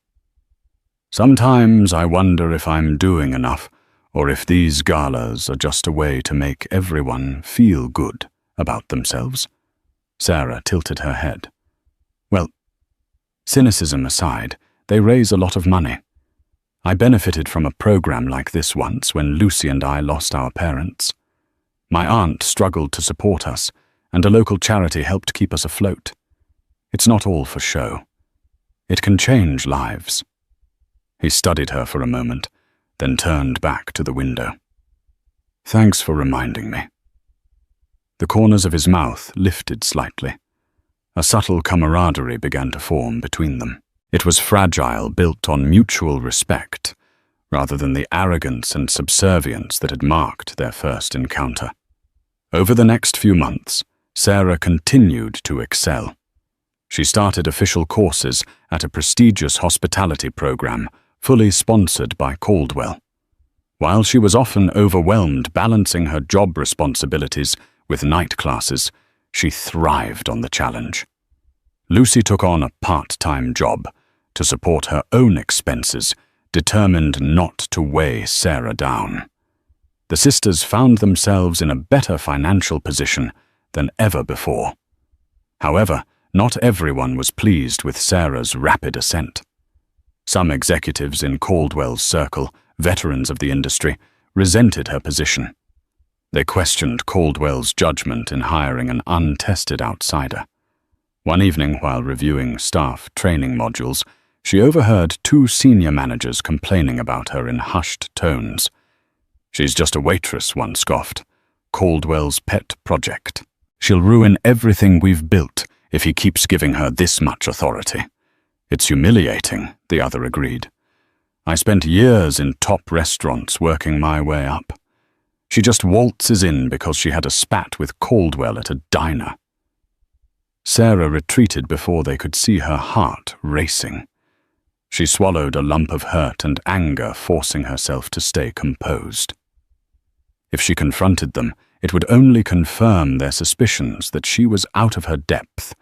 "Sometimes I wonder if I'm doing enough, or if these galas are just a way to make everyone feel good about themselves." Sarah tilted her head. "Well, cynicism aside, they raise a lot of money. I benefited from a program like this once when Lucy and I lost our parents. My aunt struggled to support us, and a local charity helped keep us afloat. It's not all for show. It can change lives." He studied her for a moment, then turned back to the window. "Thanks for reminding me." The corners of his mouth lifted slightly. A subtle camaraderie began to form between them. It was fragile, built on mutual respect, rather than the arrogance and subservience that had marked their first encounter. Over the next few months, Sarah continued to excel. She started official courses at a prestigious hospitality program, fully sponsored by Caldwell. While she was often overwhelmed balancing her job responsibilities with night classes, she thrived on the challenge. Lucy took on a part-time job to support her own expenses, determined not to weigh Sarah down. The sisters found themselves in a better financial position than ever before. However, not everyone was pleased with Sarah's rapid ascent. Some executives in Caldwell's circle, veterans of the industry, resented her position. They questioned Caldwell's judgment in hiring an untested outsider. One evening, while reviewing staff training modules, she overheard two senior managers complaining about her in hushed tones. "She's just a waitress," one scoffed. "Caldwell's pet project. She'll ruin everything we've built if he keeps giving her this much authority." "It's humiliating," the other agreed. "I spent years in top restaurants working my way up. She just waltzes in because she had a spat with Caldwell at a diner." Sarah retreated before they could see her heart racing. She swallowed a lump of hurt and anger, forcing herself to stay composed. If she confronted them, it would only confirm their suspicions that she was out of her depth.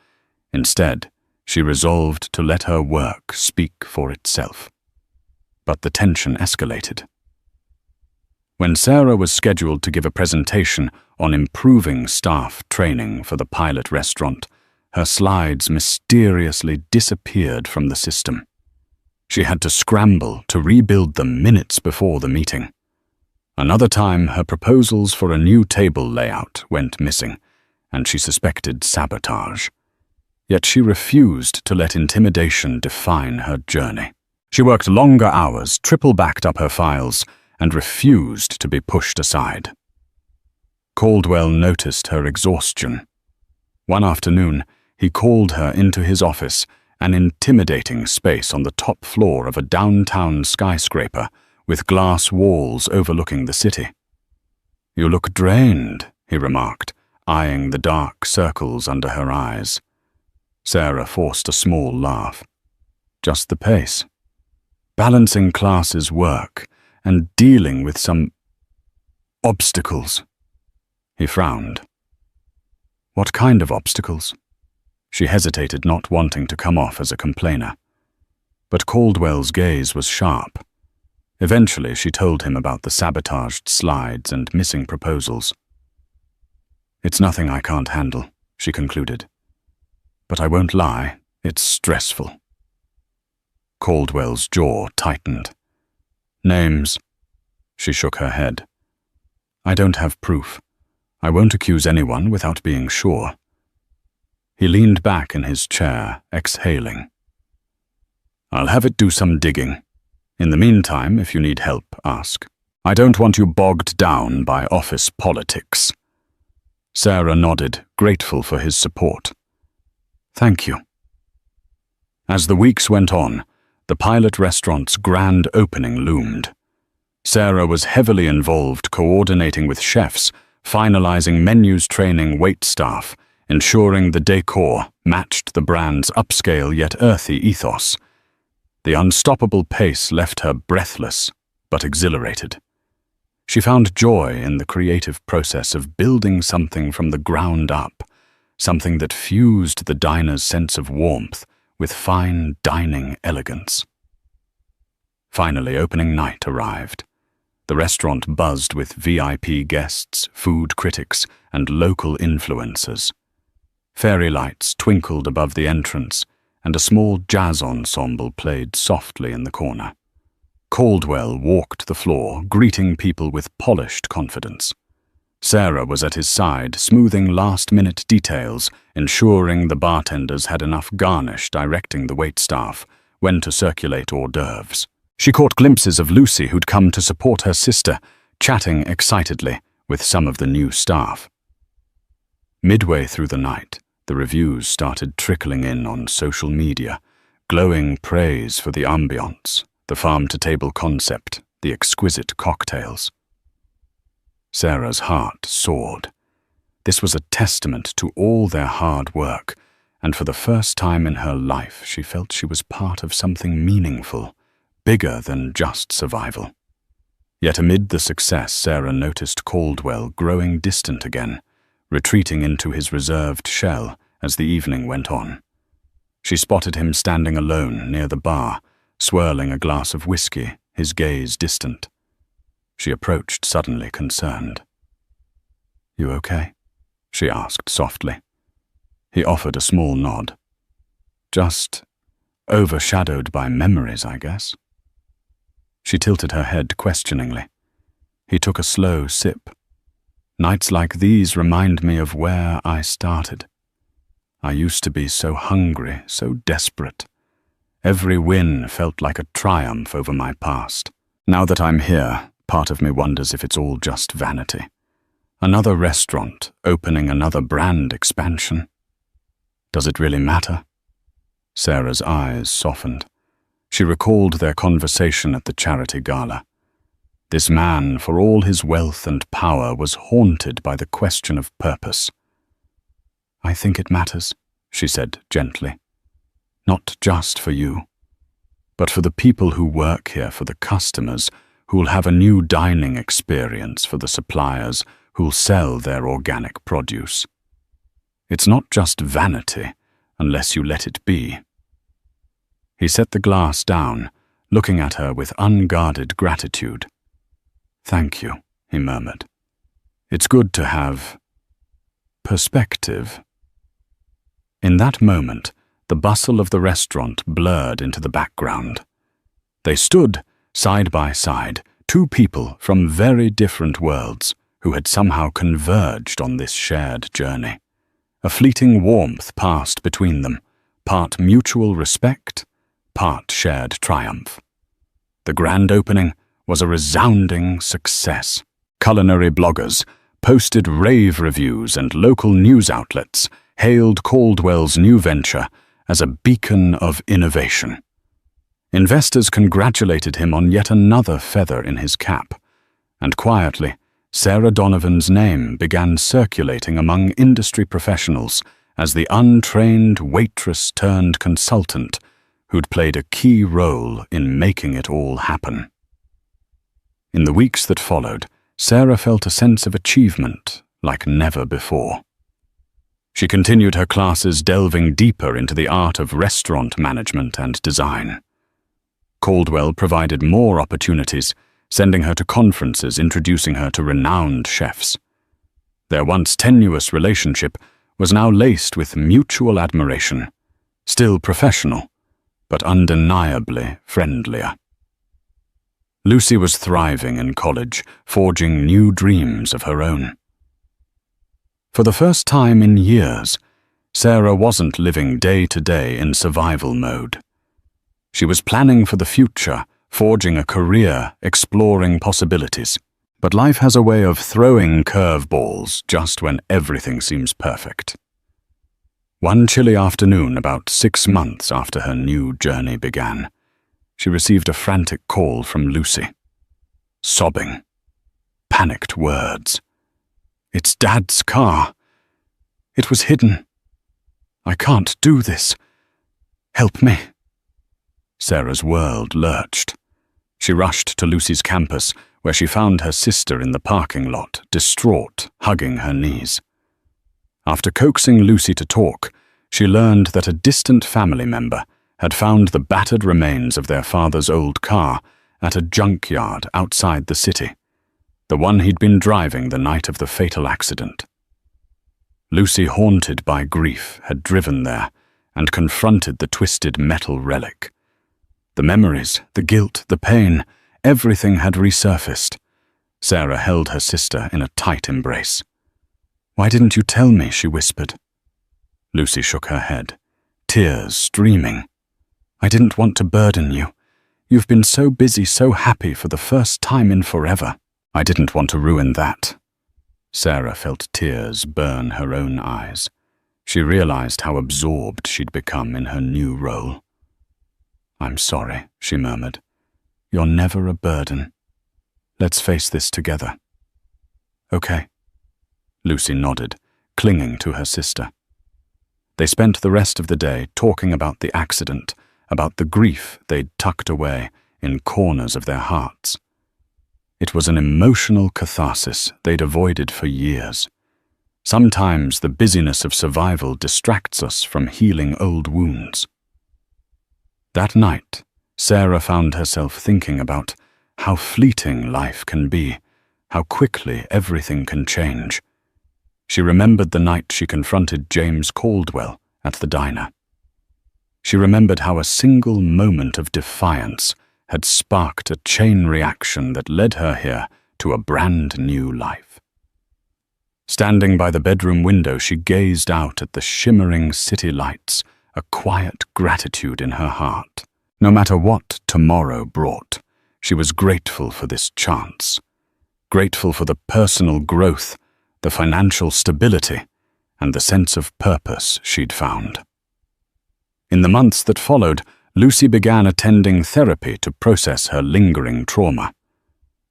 Instead, she resolved to let her work speak for itself. But the tension escalated. When Sarah was scheduled to give a presentation on improving staff training for the pilot restaurant, her slides mysteriously disappeared from the system. She had to scramble to rebuild them minutes before the meeting. Another time, her proposals for a new table layout went missing, and she suspected sabotage. Yet she refused to let intimidation define her journey. She worked longer hours, triple-backed up her files, and refused to be pushed aside. Caldwell noticed her exhaustion. One afternoon, he called her into his office, an intimidating space on the top floor of a downtown skyscraper with glass walls overlooking the city. "You look drained," he remarked, eyeing the dark circles under her eyes. Sarah forced a small laugh. "Just the pace. Balancing classes work and dealing with some obstacles." He frowned. "What kind of obstacles?" She hesitated, not wanting to come off as a complainer. But Caldwell's gaze was sharp. Eventually, she told him about the sabotaged slides and missing proposals. "It's nothing I can't handle," she concluded. "But I won't lie, it's stressful." Caldwell's jaw tightened. "Names?" She shook her head. "I don't have proof. I won't accuse anyone without being sure." He leaned back in his chair, exhaling. "I'll have it do some digging. In the meantime, if you need help, ask. I don't want you bogged down by office politics." Sarah nodded, grateful for his support. "Thank you." As the weeks went on, the pilot restaurant's grand opening loomed. Sarah was heavily involved coordinating with chefs, finalizing menus, training waitstaff, ensuring the decor matched the brand's upscale yet earthy ethos. The unstoppable pace left her breathless, but exhilarated. She found joy in the creative process of building something from the ground up, something that fused the diner's sense of warmth with fine dining elegance. Finally, opening night arrived. The restaurant buzzed with VIP guests, food critics, and local influencers. Fairy lights twinkled above the entrance, and a small jazz ensemble played softly in the corner. Caldwell walked the floor, greeting people with polished confidence. Sarah was at his side, smoothing last-minute details, ensuring the bartenders had enough garnish, directing the waitstaff when to circulate hors d'oeuvres. She caught glimpses of Lucy, who'd come to support her sister, chatting excitedly with some of the new staff. Midway through the night, the reviews started trickling in on social media, glowing praise for the ambiance, the farm-to-table concept, the exquisite cocktails. Sarah's heart soared. This was a testament to all their hard work, and for the first time in her life she felt she was part of something meaningful, bigger than just survival. Yet amid the success, Sarah noticed Caldwell growing distant again, retreating into his reserved shell as the evening went on. She spotted him standing alone near the bar, swirling a glass of whiskey, his gaze distant. She approached suddenly concerned. "You okay?" she asked softly. He offered a small nod. "Just overshadowed by memories, I guess." She tilted her head questioningly. He took a slow sip. "Nights like these remind me of where I started. I used to be so hungry, so desperate. Every win felt like a triumph over my past. Now that I'm here, part of me wonders if it's all just vanity. Another restaurant, opening another brand expansion. Does it really matter?" Sarah's eyes softened. She recalled their conversation at the charity gala. This man, for all his wealth and power, was haunted by the question of purpose. "I think it matters," she said gently. "Not just for you, but for the people who work here, for the customers who'll have a new dining experience, for the suppliers who'll sell their organic produce. It's not just vanity, unless you let it be." He set the glass down, looking at her with unguarded gratitude. "Thank you," he murmured. "It's good to have perspective." In that moment, the bustle of the restaurant blurred into the background. They stood, side by side, two people from very different worlds who had somehow converged on this shared journey. A fleeting warmth passed between them, part mutual respect, part shared triumph. The grand opening was a resounding success. Culinary bloggers posted rave reviews, and local news outlets hailed Caldwell's new venture as a beacon of innovation. Investors congratulated him on yet another feather in his cap, and quietly, Sarah Donovan's name began circulating among industry professionals as the untrained waitress turned consultant who'd played a key role in making it all happen. In the weeks that followed, Sarah felt a sense of achievement like never before. She continued her classes, delving deeper into the art of restaurant management and design. Caldwell provided more opportunities, sending her to conferences, introducing her to renowned chefs. Their once tenuous relationship was now laced with mutual admiration, still professional, but undeniably friendlier. Lucy was thriving in college, forging new dreams of her own. For the first time in years, Sarah wasn't living day to day in survival mode. She was planning for the future, forging a career, exploring possibilities. But life has a way of throwing curveballs just when everything seems perfect. One chilly afternoon, about 6 months after her new journey began, she received a frantic call from Lucy. Sobbing. Panicked words. "It's Dad's car. It was hidden. I can't do this. Help me." Sarah's world lurched. She rushed to Lucy's campus, where she found her sister in the parking lot, distraught, hugging her knees. After coaxing Lucy to talk, she learned that a distant family member had found the battered remains of their father's old car at a junkyard outside the city, the one he'd been driving the night of the fatal accident. Lucy, haunted by grief, had driven there and confronted the twisted metal relic. The memories, the guilt, the pain, everything had resurfaced. Sarah held her sister in a tight embrace. "Why didn't you tell me?" she whispered. Lucy shook her head, tears streaming. "I didn't want to burden you. You've been so busy, so happy for the first time in forever. I didn't want to ruin that." Sarah felt tears burn her own eyes. She realized how absorbed she'd become in her new role. "I'm sorry," she murmured. "You're never a burden. Let's face this together." "Okay." Lucy nodded, clinging to her sister. They spent the rest of the day talking about the accident, about the grief they'd tucked away, in corners of their hearts. It was an emotional catharsis they'd avoided for years. Sometimes the busyness of survival distracts us from healing old wounds. That night, Sarah found herself thinking about how fleeting life can be, how quickly everything can change. She remembered the night she confronted James Caldwell at the diner. She remembered how a single moment of defiance had sparked a chain reaction that led her here to a brand new life. Standing by the bedroom window, she gazed out at the shimmering city lights, a quiet gratitude in her heart. No matter what tomorrow brought, she was grateful for this chance, grateful for the personal growth, the financial stability, and the sense of purpose she'd found. In the months that followed, Lucy began attending therapy to process her lingering trauma.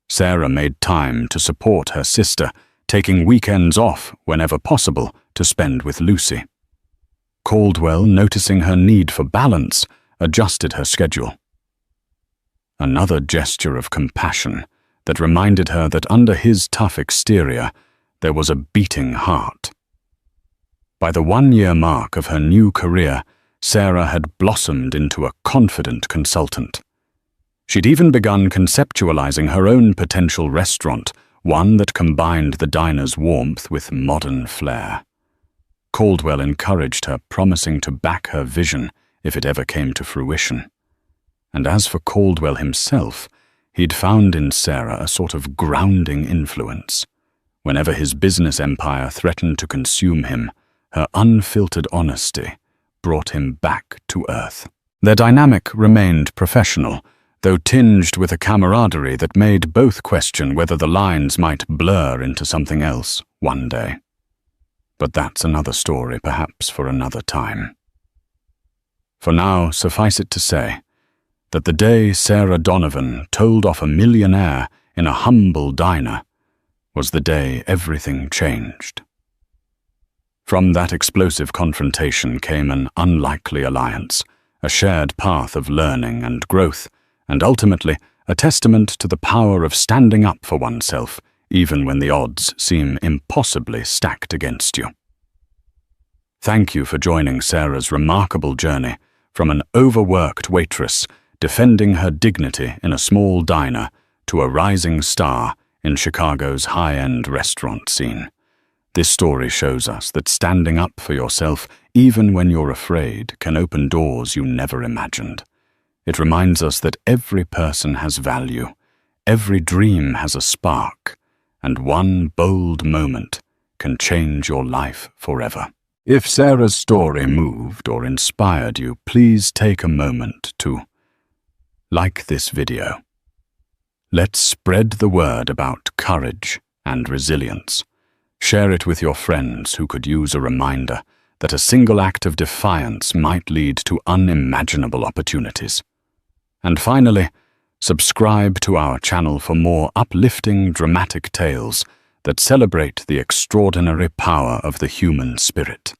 Sarah made time to support her sister, taking weekends off whenever possible to spend with Lucy. Caldwell, noticing her need for balance, adjusted her schedule. Another gesture of compassion that reminded her that under his tough exterior there was a beating heart. By the 1-year mark of her new career, Sarah had blossomed into a confident consultant. She'd even begun conceptualizing her own potential restaurant, one that combined the diner's warmth with modern flair. Caldwell encouraged her, promising to back her vision if it ever came to fruition. And as for Caldwell himself, he'd found in Sarah a sort of grounding influence. Whenever his business empire threatened to consume him, her unfiltered honesty brought him back to earth. Their dynamic remained professional, though tinged with a camaraderie that made both question whether the lines might blur into something else one day. But that's another story, perhaps for another time. For now, suffice it to say that the day Sarah Donovan told off a millionaire in a humble diner was the day everything changed. From that explosive confrontation came an unlikely alliance, a shared path of learning and growth, and ultimately a testament to the power of standing up for oneself, even when the odds seem impossibly stacked against you. Thank you for joining Sarah's remarkable journey from an overworked waitress defending her dignity in a small diner to a rising star in Chicago's high-end restaurant scene. This story shows us that standing up for yourself, even when you're afraid, can open doors you never imagined. It reminds us that every person has value, every dream has a spark, and one bold moment can change your life forever. If Sarah's story moved or inspired you, please take a moment to like this video. Let's spread the word about courage and resilience. Share it with your friends who could use a reminder that a single act of defiance might lead to unimaginable opportunities. And finally, subscribe to our channel for more uplifting, dramatic tales that celebrate the extraordinary power of the human spirit.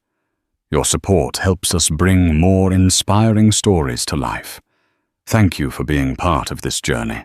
Your support helps us bring more inspiring stories to life. Thank you for being part of this journey.